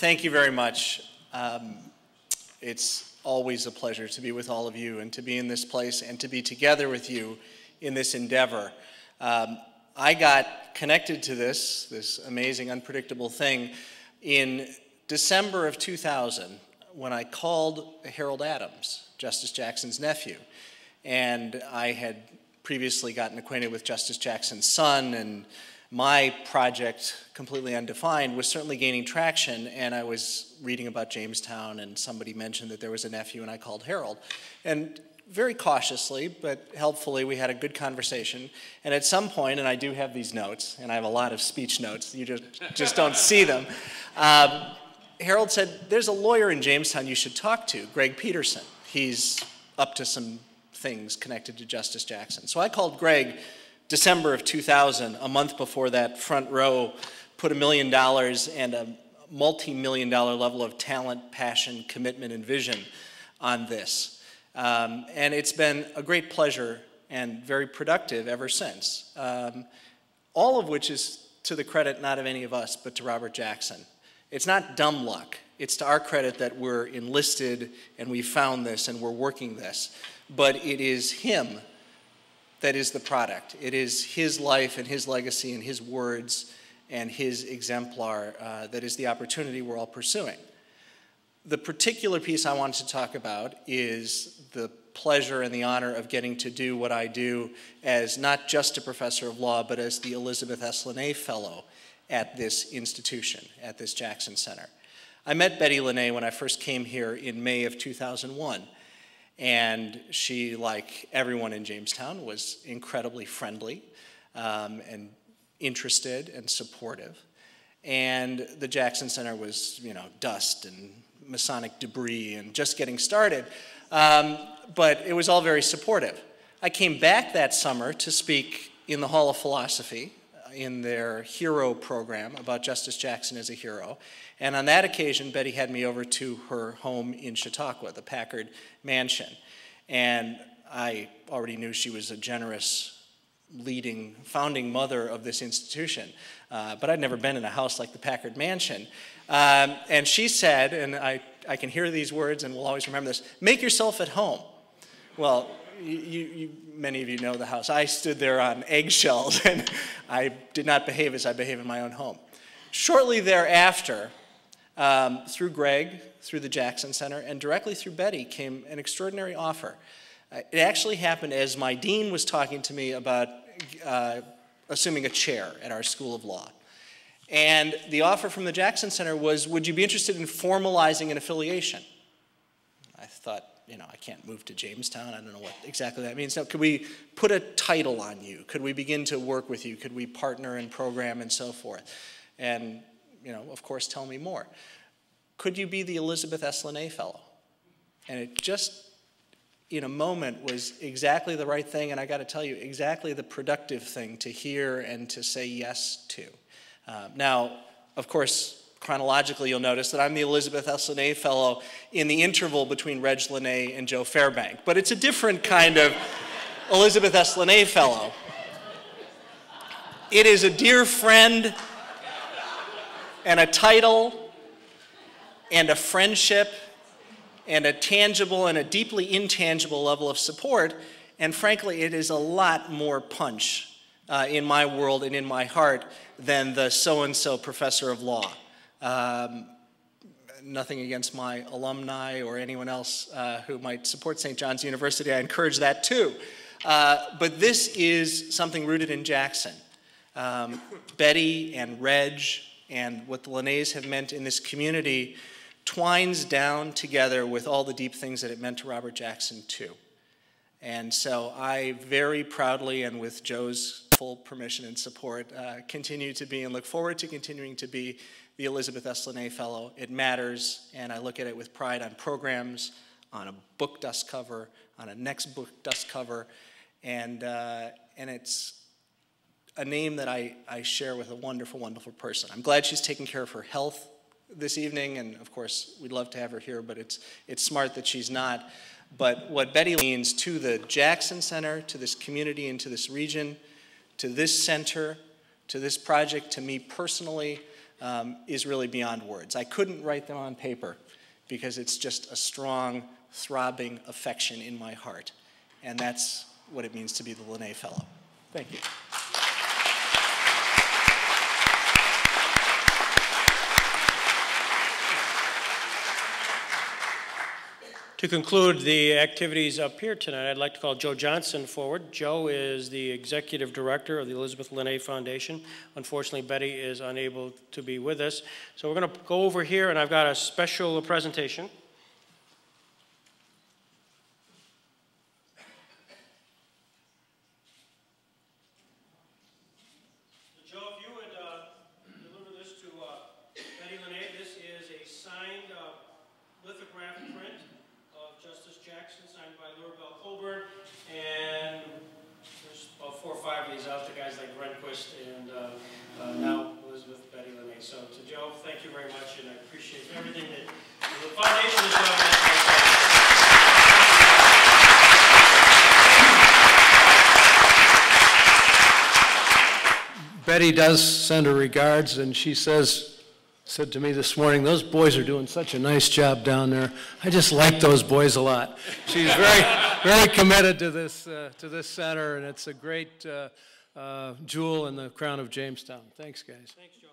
Thank you very much. It's always a pleasure to be with all of you and to be in this place and to be together with you in this endeavor. I got connected to this amazing, unpredictable thing in December of 2000 when I called Harold Adams, Justice Jackson's nephew. And I had previously gotten acquainted with Justice Jackson's son, and my project, completely undefined, was certainly gaining traction, and I was reading about Jamestown, and somebody mentioned that there was a nephew, and I called Harold. And very cautiously, but helpfully, we had a good conversation. And at some point, and I do have these notes, and I have a lot of speech notes, you just don't see them, Harold said, there's a lawyer in Jamestown you should talk to, Greg Peterson. He's up to some things connected to Justice Jackson. So I called Greg December of 2000, a month before that front row put $1 million and a multi-million-dollar level of talent, passion, commitment, and vision on this. And it's been a great pleasure and very productive ever since. All of which is to the credit not of any of us, but to Robert Jackson. It's not dumb luck. It's to our credit that we're enlisted and we found this and we're working this. But it is him that is the product. It is his life and his legacy and his words and his exemplar that is the opportunity we're all pursuing. The particular piece I wanted to talk about is the pleasure and the honor of getting to do what I do as not just a professor of law, but as the Elizabeth S. Lenna Fellow at this institution, at this Jackson Center. I met Betty Lenna when I first came here in May of 2001. And she, like everyone in Jamestown, was incredibly friendly and interested and supportive. And the Jackson Center was, dust and Masonic debris and just getting started. But it was all very supportive. I came back that summer to speak in the Hall of Philosophy in their hero program about Justice Jackson as a hero. And on that occasion, Betty had me over to her home in Chautauqua, the Packard Mansion. And I already knew she was a generous, leading, founding mother of this institution. But I'd never been in a house like the Packard Mansion. And she said, and I can hear these words and will always remember this, make yourself at home. Well, many of you know the house. I stood there on eggshells, and I did not behave as I behave in my own home. Shortly thereafter, through Greg, through the Jackson Center, and directly through Betty came an extraordinary offer. It actually happened as my dean was talking to me about assuming a chair at our School of Law. And the offer from the Jackson Center was, would you be interested in formalizing an affiliation? I thought, I can't move to Jamestown. I don't know what exactly that means. Now, could we put a title on you? Could we begin to work with you? Could we partner and program and so forth? And, of course, tell me more. Could you be the Elizabeth S. Lenna Fellow? And it just, in a moment, was exactly the right thing, and I got to tell you, exactly the productive thing to hear and to say yes to. Now, of course, chronologically, you'll notice that I'm the Elizabeth S. Lenna Fellow in the interval between Reg Lenna and Joe Fairbank. But it's a different kind of Elizabeth S. Lenna Fellow. It is a dear friend and a title and a friendship and a tangible and a deeply intangible level of support. And frankly, it is a lot more punch in my world and in my heart than the so-and-so professor of law. Nothing against my alumni or anyone else who might support St. John's University. I encourage that too. But this is something rooted in Jackson. Betty and Reg and what the Lenna's have meant in this community twines down together with all the deep things that it meant to Robert Jackson too. And so I very proudly and with Joe's full permission and support continue to be and look forward to continuing to be the Elizabeth S. Lenna Fellow. It matters, and I look at it with pride on programs, on a book dust cover, on a next book dust cover, and it's a name that I share with a wonderful, wonderful person. I'm glad she's taking care of her health this evening, and of course, we'd love to have her here, but it's smart that she's not. But what Betty means to the Jackson Center, to this community, and to this region, to this center, to this project, to me personally, is really beyond words. I couldn't write them on paper because it's just a strong, throbbing affection in my heart. And that's what it means to be the Lenna Fellow. Thank you. To conclude the activities up here tonight, I'd like to call Joe Johnson forward. Joe is the Executive Director of the Elizabeth Lenna Foundation. Unfortunately, Betty is unable to be with us. So we're going to go over here, and I've got a special presentation. So Joe, if you would deliver this to Betty Lenna. This is a signed lithograph print of Justice Jackson, signed by Bell Colburn, and there's about 4 or 5 of these out there, guys like Rehnquist and now Elizabeth Betty Lenna. So to Joe, thank you very much, and I appreciate everything that the foundation has done. Betty does send her regards, and she said to me this morning, those boys are doing such a nice job down there. I just like those boys a lot. She's very committed to this center, and it's a great jewel in the crown of Jamestown. Thanks, guys. Thanks, Joe.